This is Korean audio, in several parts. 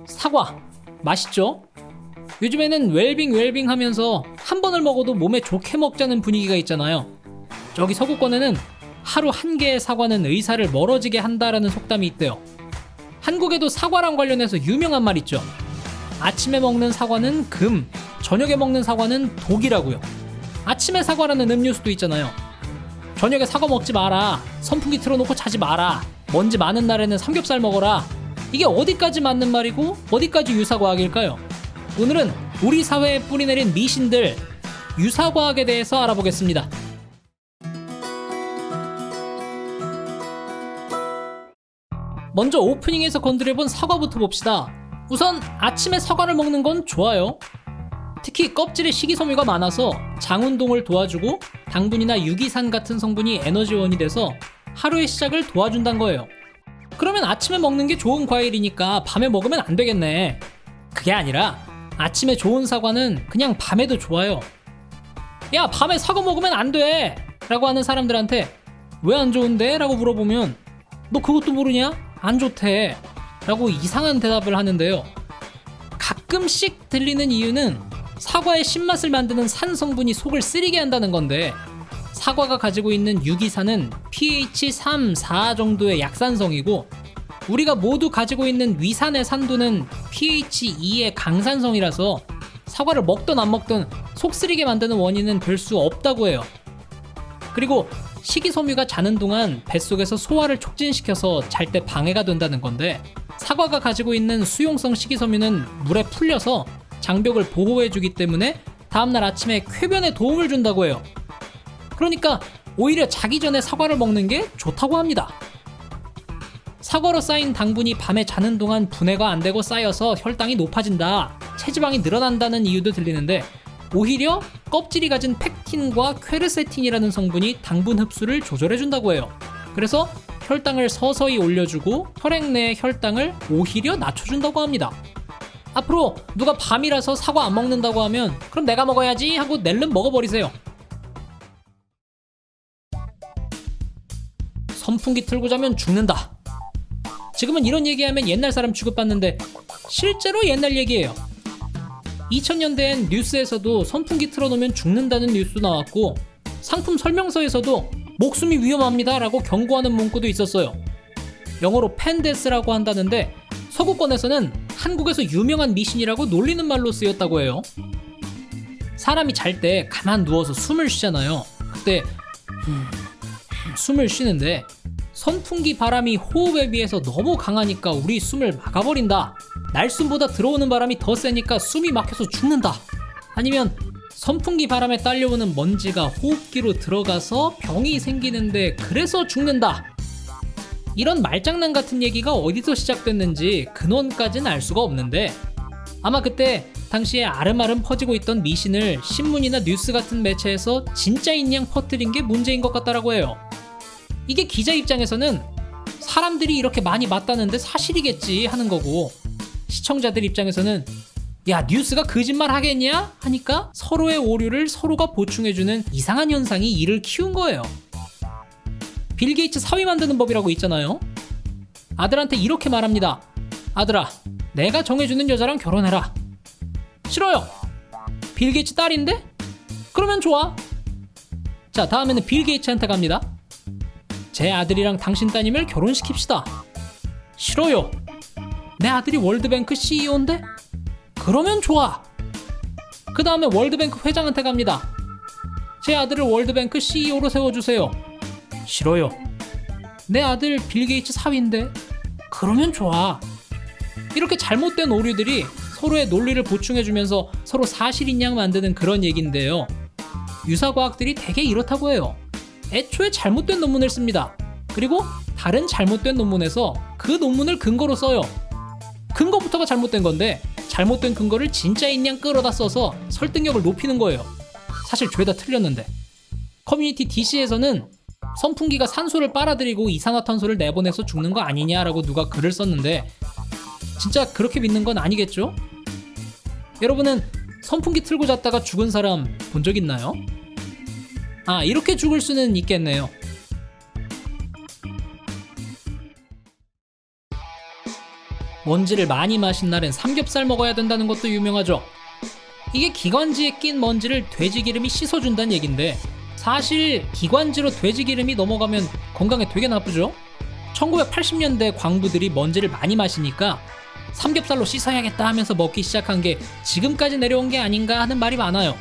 사과 맛있죠? 요즘에는 웰빙 하면서 한 번을 먹어도 몸에 좋게 먹자는 분위기가 있잖아요. 저기 서구권에는 하루 한 개의 사과는 의사를 멀어지게 한다라는 속담이 있대요. 한국에도 사과랑 관련해서 유명한 말 있죠. 아침에 먹는 사과는 금, 저녁에 먹는 사과는 독이라고요. 아침에 사과라는 음료수도 있잖아요. 저녁에 사과 먹지 마라, 선풍기 틀어놓고 자지 마라, 먼지 많은 날에는 삼겹살 먹어라. 이게 어디까지 맞는 말이고 어디까지 유사과학일까요? 오늘은 우리 사회에 뿌리내린 미신들, 유사과학에 대해서 알아보겠습니다. 먼저 오프닝에서 건드려본 사과부터 봅시다. 우선 아침에 사과를 먹는 건 좋아요. 특히 껍질에 식이섬유가 많아서 장운동을 도와주고 당분이나 유기산 같은 성분이 에너지원이 돼서 하루의 시작을 도와준다는 거예요. 그러면 아침에 먹는 게 좋은 과일이니까 밤에 먹으면 안 되겠네. 그게 아니라 아침에 좋은 사과는 그냥 밤에도 좋아요. 야, 밤에 사과 먹으면 안 돼! 라고 하는 사람들한테 왜 안 좋은데? 라고 물어보면 너 그것도 모르냐? 안 좋대 라고 이상한 대답을 하는데요. 가끔씩 들리는 이유는 사과의 신맛을 만드는 산 성분이 속을 쓰리게 한다는 건데, 사과가 가지고 있는 유기산은 pH 3, 4 정도의 약산성이고 우리가 모두 가지고 있는 위산의 산도는 pH 2의 강산성이라서 사과를 먹든 안 먹든 속 쓰리게 만드는 원인은 별 수 없다고 해요. 그리고 식이섬유가 자는 동안 뱃속에서 소화를 촉진시켜서 잘 때 방해가 된다는 건데, 사과가 가지고 있는 수용성 식이섬유는 물에 풀려서 장벽을 보호해주기 때문에 다음날 아침에 쾌변에 도움을 준다고 해요. 그러니까 오히려 자기 전에 사과를 먹는 게 좋다고 합니다. 사과로 쌓인 당분이 밤에 자는 동안 분해가 안 되고 쌓여서 혈당이 높아진다, 체지방이 늘어난다는 이유도 들리는데, 오히려 껍질이 가진 펙틴과 퀘르세틴이라는 성분이 당분 흡수를 조절해준다고 해요. 그래서 혈당을 서서히 올려주고 혈액 내의 혈당을 오히려 낮춰준다고 합니다. 앞으로 누가 밤이라서 사과 안 먹는다고 하면 그럼 내가 먹어야지 하고 낼름 먹어버리세요. 선풍기 틀고 자면 죽는다. 지금은 이런 얘기하면 옛날 사람 취급받는데 실제로 옛날 얘기예요. 2000년대엔 뉴스에서도 선풍기 틀어놓으면 죽는다는 뉴스 나왔고, 상품 설명서에서도 목숨이 위험합니다 라고 경고하는 문구도 있었어요. 영어로 펜데스라고 한다는데 서구권에서는 한국에서 유명한 미신이라고 놀리는 말로 쓰였다고 해요. 사람이 잘 때 가만 누워서 숨을 쉬잖아요. 그때 숨을 쉬는데 선풍기 바람이 호흡에 비해서 너무 강하니까 우리 숨을 막아버린다. 날숨보다 들어오는 바람이 더 세니까 숨이 막혀서 죽는다. 아니면 선풍기 바람에 딸려오는 먼지가 호흡기로 들어가서 병이 생기는데 그래서 죽는다. 이런 말장난 같은 얘기가 어디서 시작됐는지 근원까지는 알 수가 없는데, 아마 그때 당시에 아름아름 퍼지고 있던 미신을 신문이나 뉴스 같은 매체에서 진짜인 양 퍼뜨린 게 문제인 것 같다라고 해요. 이게 기자 입장에서는 사람들이 이렇게 많이 맞다는데 사실이겠지 하는 거고, 시청자들 입장에서는 야, 뉴스가 거짓말 하겠냐? 하니까 서로의 오류를 서로가 보충해주는 이상한 현상이 이를 키운 거예요. 빌 게이츠 사위 만드는 법이라고 있잖아요. 아들한테 이렇게 말합니다. 아들아, 내가 정해주는 여자랑 결혼해라. 싫어요. 빌 게이츠 딸인데? 그러면 좋아. 자, 다음에는 빌 게이츠한테 갑니다. 제 아들이랑 당신 따님을 결혼시킵시다. 싫어요. 내 아들이 월드뱅크 CEO인데? 그러면 좋아. 그 다음에 월드뱅크 회장한테 갑니다. 제 아들을 월드뱅크 CEO로 세워주세요. 싫어요. 내 아들 빌 게이츠 사위인데? 그러면 좋아. 이렇게 잘못된 오류들이 서로의 논리를 보충해주면서 서로 사실인 양 만드는 그런 얘기인데요. 유사과학들이 되게 이렇다고 해요. 애초에 잘못된 논문을 씁니다. 그리고 다른 잘못된 논문에서 그 논문을 근거로 써요. 근거부터가 잘못된 건데 잘못된 근거를 진짜인 양 끌어다 써서 설득력을 높이는 거예요. 사실 죄다 틀렸는데. 커뮤니티 DC에서는 선풍기가 산소를 빨아들이고 이산화탄소를 내보내서 죽는 거 아니냐라고 누가 글을 썼는데, 진짜 그렇게 믿는 건 아니겠죠? 여러분은 선풍기 틀고 잤다가 죽은 사람 본 적 있나요? 아, 이렇게 죽을 수는 있겠네요. 먼지를 많이 마신 날엔 삼겹살 먹어야 된다는 것도 유명하죠. 이게 기관지에 낀 먼지를 돼지기름이 씻어준다는 얘긴데, 사실 기관지로 돼지기름이 넘어가면 건강에 되게 나쁘죠. 1980년대 광부들이 먼지를 많이 마시니까 삼겹살로 씻어야겠다 하면서 먹기 시작한 게 지금까지 내려온 게 아닌가 하는 말이 많아요.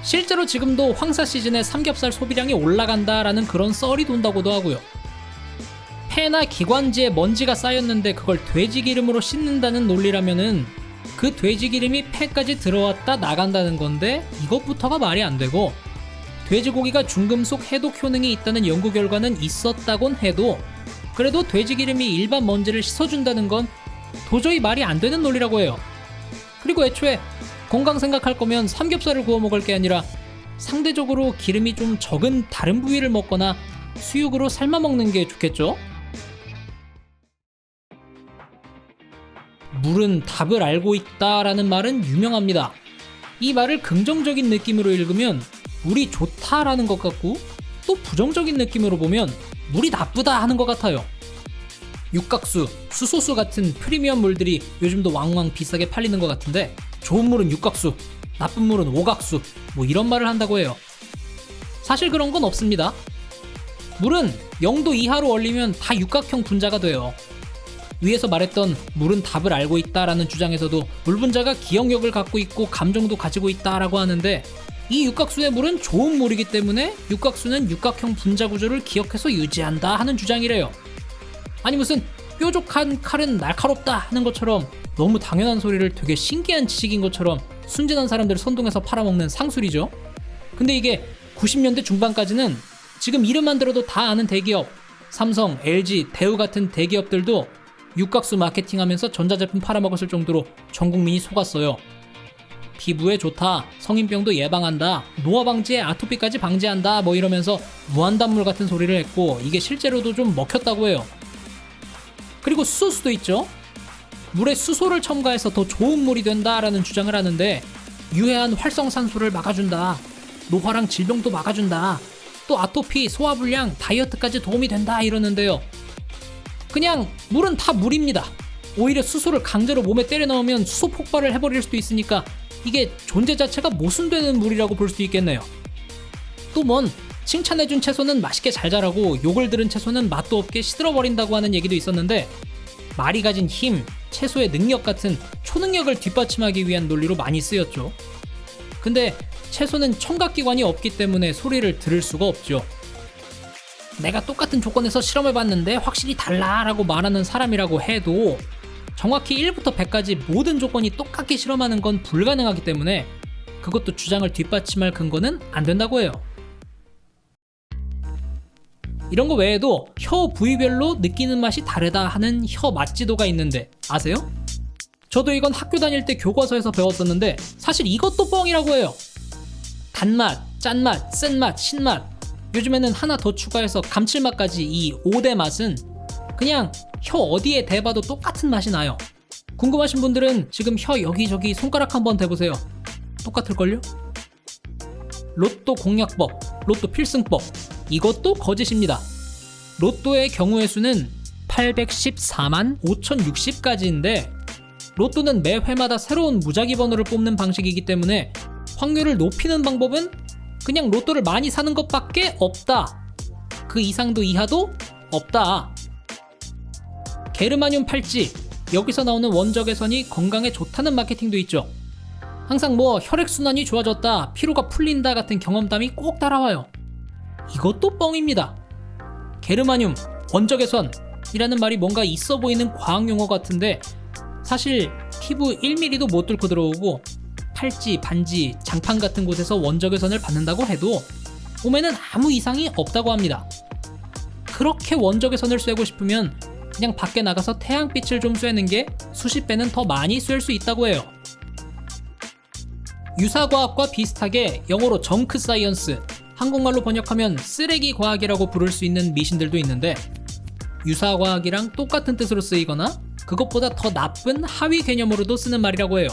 실제로 지금도 황사 시즌에 삼겹살 소비량이 올라간다라는 그런 썰이 돈다고도 하고요. 폐나 기관지에 먼지가 쌓였는데 그걸 돼지기름으로 씻는다는 논리라면은 그 돼지기름이 폐까지 들어왔다 나간다는 건데, 이것부터가 말이 안 되고, 돼지고기가 중금속 해독 효능이 있다는 연구 결과는 있었다곤 해도 그래도 돼지기름이 일반 먼지를 씻어준다는 건 도저히 말이 안 되는 논리라고 해요. 그리고 애초에 건강 생각할 거면 삼겹살을 구워 먹을 게 아니라 상대적으로 기름이 좀 적은 다른 부위를 먹거나 수육으로 삶아 먹는 게 좋겠죠? 물은 답을 알고 있다라는 말은 유명합니다. 이 말을 긍정적인 느낌으로 읽으면 물이 좋다라는 것 같고, 또 부정적인 느낌으로 보면 물이 나쁘다 하는 것 같아요. 육각수, 수소수 같은 프리미엄 물들이 요즘도 왕왕 비싸게 팔리는 것 같은데, 좋은 물은 육각수, 나쁜 물은 오각수, 뭐 이런 말을 한다고 해요. 사실 그런 건 없습니다. 물은 0도 이하로 얼리면 다 육각형 분자가 돼요. 위에서 말했던 물은 답을 알고 있다라는 주장에서도 물 분자가 기억력을 갖고 있고 감정도 가지고 있다라고 하는데, 이 육각수의 물은 좋은 물이기 때문에 육각수는 육각형 분자 구조를 기억해서 유지한다 하는 주장이래요. 아니 무슨 뾰족한 칼은 날카롭다 하는 것처럼 너무 당연한 소리를 되게 신기한 지식인 것처럼 순진한 사람들을 선동해서 팔아먹는 상술이죠. 근데 이게 90년대 중반까지는 지금 이름만 들어도 다 아는 대기업 삼성, LG, 대우 같은 대기업들도 육각수 마케팅하면서 전자제품 팔아먹었을 정도로 전 국민이 속았어요. 피부에 좋다, 성인병도 예방한다, 노화 방지에 아토피까지 방지한다 뭐 이러면서 무한단물 같은 소리를 했고, 이게 실제로도 좀 먹혔다고 해요. 그리고 수소수도 있죠. 물에 수소를 첨가해서 더 좋은 물이 된다라는 주장을 하는데, 유해한 활성산소를 막아준다, 노화랑 질병도 막아준다, 또 아토피, 소화불량, 다이어트까지 도움이 된다 이러는데요. 그냥 물은 다 물입니다. 오히려 수소를 강제로 몸에 때려 넣으면 수소 폭발을 해버릴 수도 있으니까 이게 존재 자체가 모순되는 물이라고 볼 수도 있겠네요. 또 뭔 칭찬해준 채소는 맛있게 잘 자라고 욕을 들은 채소는 맛도 없게 시들어버린다고 하는 얘기도 있었는데, 말이 가진 힘, 채소의 능력 같은 초능력을 뒷받침하기 위한 논리로 많이 쓰였죠. 근데 채소는 청각기관이 없기 때문에 소리를 들을 수가 없죠. 내가 똑같은 조건에서 실험해봤는데 확실히 달라 라고 말하는 사람이라고 해도 정확히 1부터 100까지 모든 조건이 똑같게 실험하는 건 불가능하기 때문에 그것도 주장을 뒷받침할 근거는 안 된다고 해요. 이런 거 외에도 혀 부위별로 느끼는 맛이 다르다 하는 혀 맛지도가 있는데 아세요? 저도 이건 학교 다닐 때 교과서에서 배웠었는데 사실 이것도 뻥이라고 해요. 단맛, 짠맛, 쓴맛, 신맛, 요즘에는 하나 더 추가해서 감칠맛까지 이 5대 맛은 그냥 혀 어디에 대봐도 똑같은 맛이 나요. 궁금하신 분들은 지금 혀 여기저기 손가락 한번 대보세요. 똑같을걸요? 로또 공략법, 로또 필승법, 이것도 거짓입니다. 로또의 경우의 수는 814만 5060가지인데 로또는 매 회마다 새로운 무작위 번호를 뽑는 방식이기 때문에 확률을 높이는 방법은 그냥 로또를 많이 사는 것밖에 없다. 그 이상도 이하도 없다. 게르마늄 팔찌, 여기서 나오는 원적외선이 건강에 좋다는 마케팅도 있죠. 항상 뭐 혈액순환이 좋아졌다, 피로가 풀린다 같은 경험담이 꼭 따라와요. 이것도 뻥입니다. 게르마늄, 원적외선이라는 말이 뭔가 있어 보이는 과학용어 같은데 사실 피부 1mm도 못 뚫고 들어오고 팔찌, 반지, 장판 같은 곳에서 원적외선을 받는다고 해도 몸에는 아무 이상이 없다고 합니다. 그렇게 원적외선을 쐬고 싶으면 그냥 밖에 나가서 태양빛을 좀 쐬는 게 수십 배는 더 많이 쐴 수 있다고 해요. 유사과학과 비슷하게 영어로 정크 사이언스, 한국말로 번역하면 쓰레기 과학이라고 부를 수 있는 미신들도 있는데 유사과학이랑 똑같은 뜻으로 쓰이거나 그것보다 더 나쁜 하위 개념으로도 쓰는 말이라고 해요.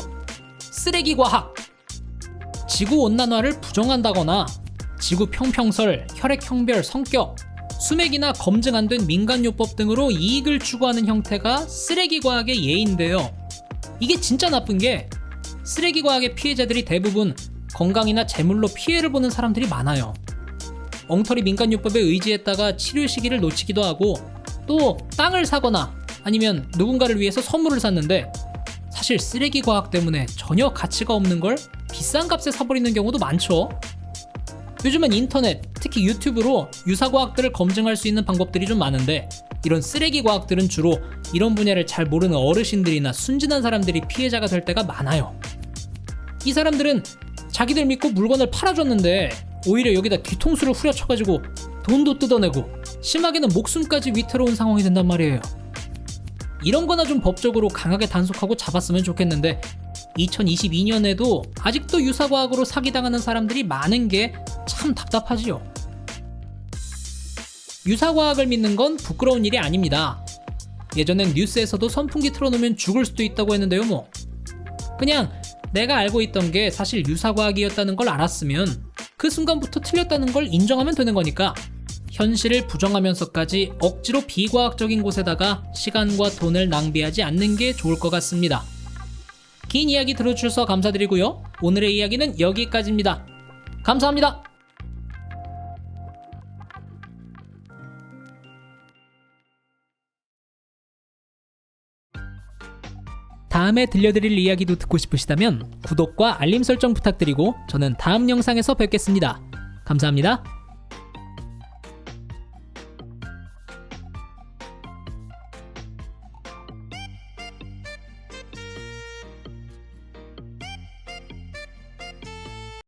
쓰레기 과학! 지구온난화를 부정한다거나 지구 평평설, 혈액형별, 성격, 수맥이나 검증 안 된 민간요법 등으로 이익을 추구하는 형태가 쓰레기 과학의 예인데요. 이게 진짜 나쁜 게 쓰레기 과학의 피해자들이 대부분 건강이나 재물로 피해를 보는 사람들이 많아요. 엉터리 민간요법에 의지했다가 치료 시기를 놓치기도 하고 또 땅을 사거나 아니면 누군가를 위해서 선물을 샀는데 사실 쓰레기 과학 때문에 전혀 가치가 없는 걸 비싼 값에 사버리는 경우도 많죠. 요즘은 인터넷, 특히 유튜브로 유사과학들을 검증할 수 있는 방법들이 좀 많은데 이런 쓰레기 과학들은 주로 이런 분야를 잘 모르는 어르신들이나 순진한 사람들이 피해자가 될 때가 많아요. 이 사람들은 자기들 믿고 물건을 팔아줬는데 오히려 여기다 뒤통수를 후려쳐가지고 돈도 뜯어내고 심하게는 목숨까지 위태로운 상황이 된단 말이에요. 이런 거나 좀 법적으로 강하게 단속하고 잡았으면 좋겠는데 2022년에도 아직도 유사과학으로 사기당하는 사람들이 많은 게 참 답답하지요. 유사과학을 믿는 건 부끄러운 일이 아닙니다. 예전엔 뉴스에서도 선풍기 틀어놓으면 죽을 수도 있다고 했는데요 뭐. 그냥 내가 알고 있던 게 사실 유사과학이었다는 걸 알았으면 그 순간부터 틀렸다는 걸 인정하면 되는 거니까 현실을 부정하면서까지 억지로 비과학적인 곳에다가 시간과 돈을 낭비하지 않는 게 좋을 것 같습니다. 긴 이야기 들어주셔서 감사드리고요. 오늘의 이야기는 여기까지입니다. 감사합니다. 다음에 들려드릴 이야기도 듣고 싶으시다면 구독과 알림 설정 부탁드리고 저는 다음 영상에서 뵙겠습니다. 감사합니다.